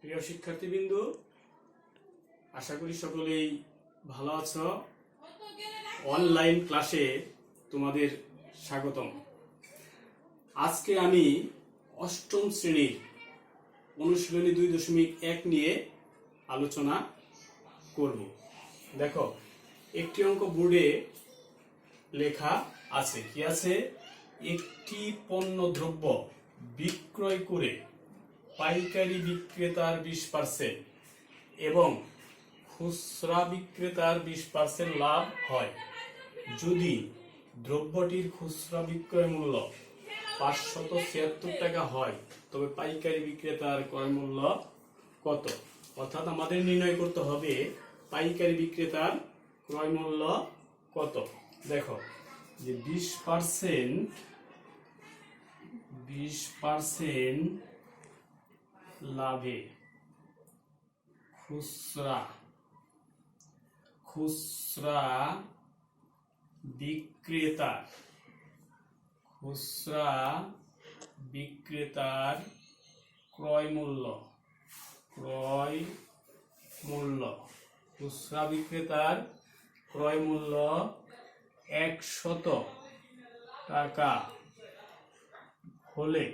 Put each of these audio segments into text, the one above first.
প্রিয় শিক্ষার্থীবৃন্দু, আশা করি সকলেই ভালো আছো। অনলাইন ক্লাসে তোমাদের স্বাগতম। আজকে আমি অষ্টম শ্রেণীর অনুশীলনী 2.1 নিয়ে আলোচনা করব। দেখো, একটি অঙ্ক বোর্ডে লেখা আছে। কি আছে? একটি পণ্য দ্রব্য বিক্রয় করে পাইকারি বিক্রেতার 20% এবং খুচরা বিক্রেতার 20% লাভ হয় যদি দ্রব্যটির খুচরা বিক্রয় মূল্য 576 টাকা হয়, তবে পাইকারি বিক্রেতার ক্রয় মূল্য কত? অর্থাৎ আমাদের নির্ণয় করতে হবে পাইকারি বিক্রেতার ক্রয় মূল্য কত। দেখো যে 20% লাভে খুচরা বিক্রেতার ক্রয় মূল্য খুচরা বিক্রেতার ক্রয় মূল্য 100 টাকা হলে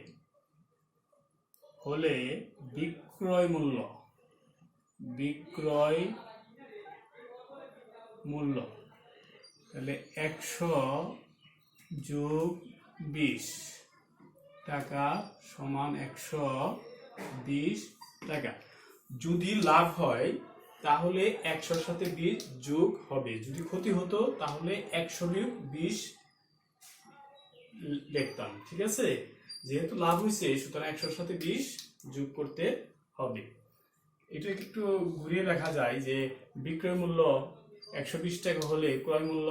বিক্রয় মূল্য তাহলে 100 যোগ 20 টাকা সমান 120 টাকা। যদি লাভ হয় তাহলে 100-র সাথে 20 যোগ হবে, যদি ক্ষতি হতো তাহলে 100-20 লিখতাম। ঠিক আছে, যেহেতু লাভ হয়েছে সুতরাং 100-র সাথে 20 যোগ করতে হবে। এটা একটু ঘুরিয়ে লেখা যায় যে বিক্রয় মূল্য 120 টাকা হলে ক্রয় মূল্য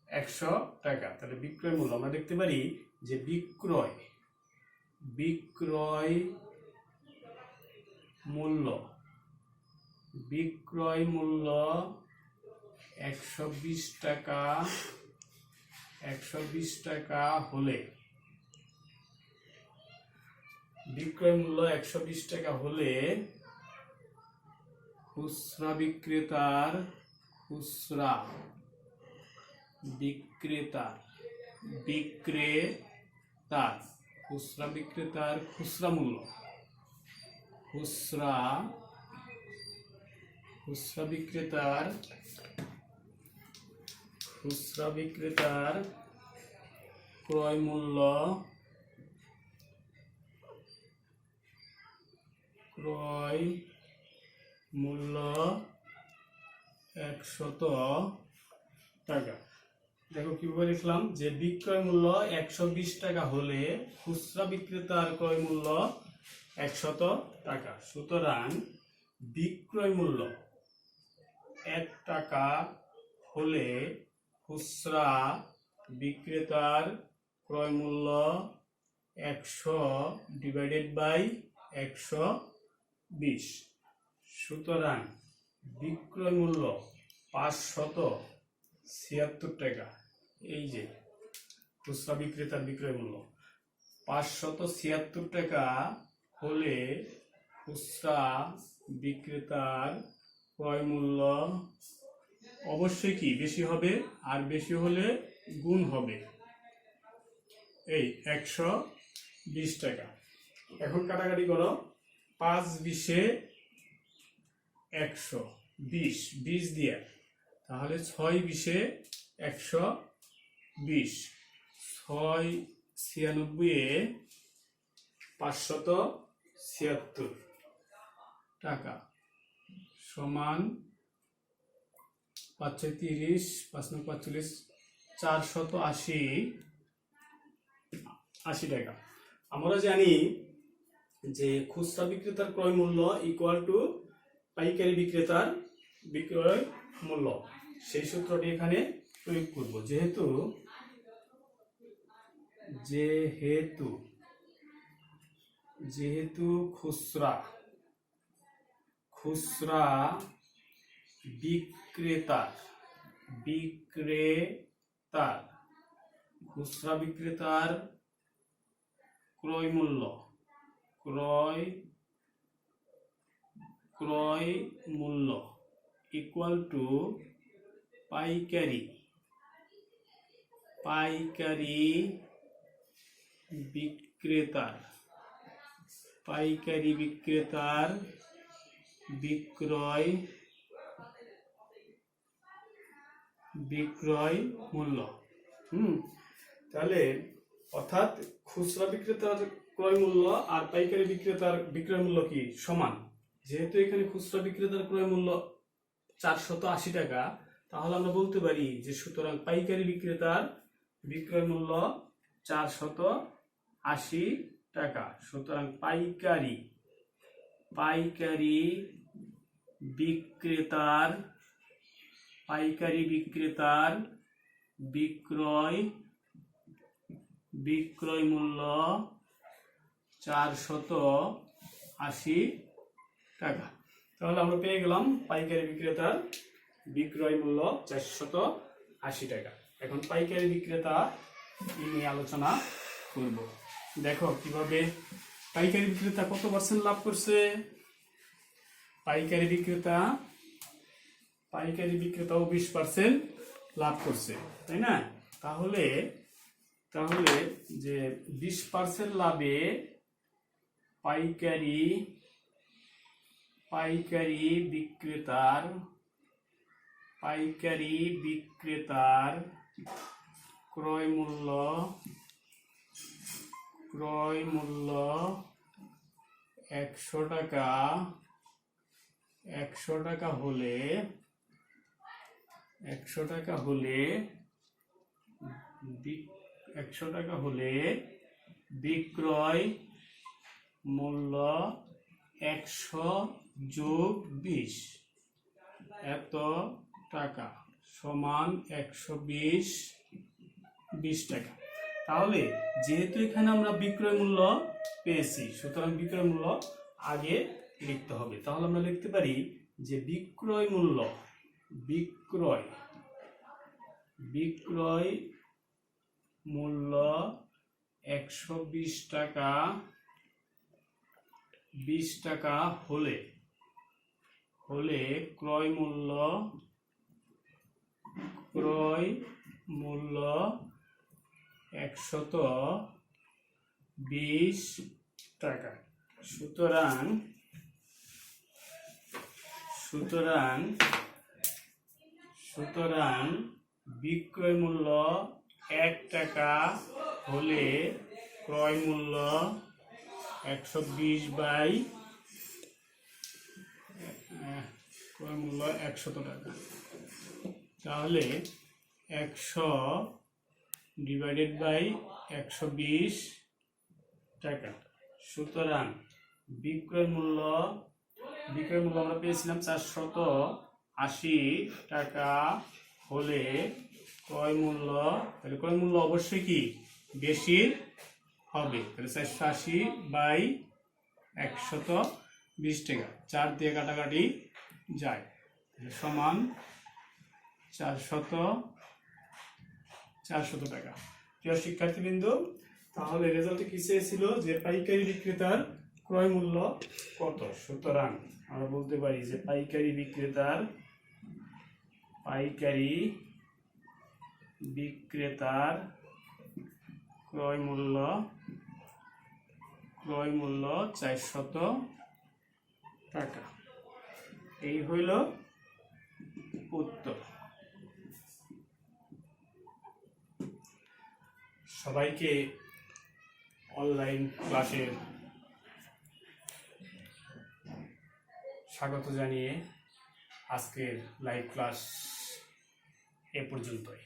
100 টাকা। তাহলে বিক্রয় মূল্য আমরা দেখতে পারি যে বিক্রয় মূল্য 120 টাকা হলে বিক্রয় মূল্য 120 টাকা হলে খুচরা বিক্রেতার খুচরা মূল্য খুচরা বিক্রেতার ক্রয় মূল্য 100 টাকা। দেখো কিভাবে লিখলাম যে বিক্রয় মূল্য 120 টাকা হলে খুচরা বিক্রেতার ক্রয় মূল্য 100 টাকা। সুতরাং বিক্রয় মূল্য 1 টাকা হলে খুচরা বিক্রেতার ক্রয় মূল্য 100/120। সুতরাং বিক্রয় মূল্য 576 টাকা। এই যে খুচরা বিক্রেতার বিক্রয় মূল্য 576 টাকা হলে খুচরা বিক্রেতার ক্রয় মূল্য অবশ্যই কি বেশি হবে, আর বেশি হলে গুণ হবে এই 120 টাকা। এখন কাটাকাটি করো, 5-20 120 দিয়ে, তাহলে 6-20 120, 6-96 576 টাকা সমান 5-30 5-45 480 টাকা। আমরা জানি যে খুচরা বিক্রেতার ক্রয় মূল্য ইকুয়াল টু পাইকারি বিক্রেতার বিক্রয় মূল্য। সেই সূত্রটি এখানে প্রয়োগ করব। যেহেতু খুচরা বিক্রেতার ক্রয় মূল্য ক্রয় মূল্য ইকুয়াল টু পাইকারি বিক্রেতার বিক্রয় মূল্য। তাহলে অর্থাৎ খুচরা বিক্রেতার ক্রয় মূল্য আর পাইকারি বিক্রেতার বিক্রয় মূল্য কি সমান। যেহেতু এখানে খুচরা বিক্রেতার ক্রয় মূল্য 480 টাকা, তাহলে আমরা বলতে পারি যে সুতরাং পাইকারি বিক্রেতার বিক্রয় মূল্য 480 টাকা। সুতরাং পাইকারি বিক্রেতার বিক্রয় মূল্য 480 টাকা। তাহলে আমরা পেয়ে গেলাম পাইকারি বিক্রেতার বিক্রয় মূল্য 480 টাকা। এখন পাইকারি বিক্রেতা নিয়ে আলোচনা করব। দেখো কিভাবে পাইকারি বিক্রেতা কত পার্সেন্ট লাভ করছে। পাইকারি বিক্রেতাও 20% লাভ করছে, তাই না? তাহলে যে 20% লাভে পাইকারি বিক্রেতার ক্রয় মূল্য 100 টাকা হলে বিক্রয় মূল্য 100 যোগ 20 এত টাকা সমান 120 টাকা। তাহলে যেহেতু এখানে আমরা বিক্রয় মূল্য পেয়েছি, সুতরাং বিক্রয় মূল্য আগে লিখতে হবে। তাহলে আমরা লিখতে পারি যে বিক্রয় মূল্য 120 টাকা 20 টাকা হলে ক্রয় মূল্য 120 টাকা। সুতরাং বিক্রয় মূল্য 1 টাকা হলে ক্রয় মূল্য 120 বাই ক্রয় মূল্য 100 টাকা। তাহলে 100 ডিভাইডেড বাই 120 টাকা। সুতরাং বিক্রয় মূল্য আমরা পেয়েছিলাম 480 টাকা হলে ক্রয় মূল্য অবশ্যই কি বেশি হবে। তাহলে 480 বাই 120 টাকা, 4 দিয়ে কাটাকাটি যায়, সমান 400 টাকা। প্রিয় শিক্ষার্থীবৃন্দ, তাহলে রেজাল্টে কি চেয়েছিল যে পাইকারি বিক্রেতার ক্রয় মূল্য কত। সুতরাং আমরা বলতে পারি যে পাইকারি বিক্রেতার ক্রয় মূল্য 400 টাকা। এই হইল উত্তর। সবাইকে অনলাইন ক্লাসে স্বাগত জানিয়ে আজকের লাইভ ক্লাস এ পর্যন্তই।